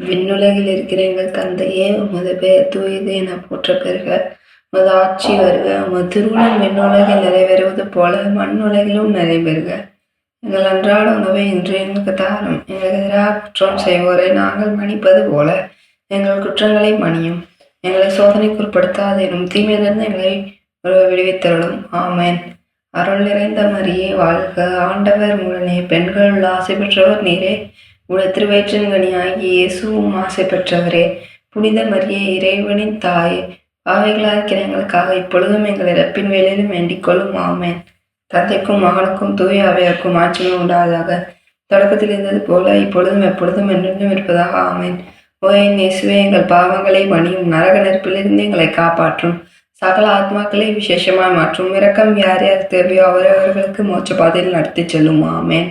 விண்ணுலகில் இருக்கிற எங்கள் தந்தையே, உமது பெயர் தூயது என போற்ற பெறுக. உமது ஆட்சி வருக. உமது திருவுளம் விண்ணுலகில் நிறைவேறுவது போல மண்ணுலகிலும் நிறைவேறுக. எங்கள் அன்றாட உணவை இன்று எங்களுக்கு தாரும். எங்களுக்கு எதிராக குற்றம் செய்வோரை நாங்கள் மன்னிப்பது போல எங்கள் குற்றங்களை மன்னியும். எங்களை சோதனைக்கு உட்படுத்தாதேனும், தீமையிலிருந்து எங்களை விடுவித்தருளும். ஆமென். அருள் நிறைந்த மரியே வாழ்க. ஆண்டவர் உடனே, பெண்களுள் ஆசை பெற்றவர் நீரே. உடைய திருவயிற்றின் கனியாகிய இயேசுவும் ஆசை பெற்றவரே. புனித மரியே, இறைவனின் தாயே, பாவிகளாக இருக்கிற எங்களுக்காக இப்பொழுதும் எங்கள் இறப்பின் வேளையிலும் வேண்டிக் கொள்ளும். ஆமென். தந்தைக்கும் மகனுக்கும் தூய ஆவியாருக்கும் ஆட்சிமை உண்டாவதாக. தொடக்கத்தில் இருந்தது போல இப்பொழுதும் எப்பொழுதும் என்றென்றும் இருப்பதாக. ஆமென். ஓ என் இயேசுவே, எங்கள் பாவங்களை மன்னியும், நரக நெருப்பிலிருந்து எங்களை காப்பாற்றும், சகல ஆத்மாக்களை விசேஷமாய் மாற்றும், இரக்கம் யார் யார் தேவையோ அவரவர்களுக்கு மோட்ச பாதையில் நடத்தி செல்லும். ஆமென்.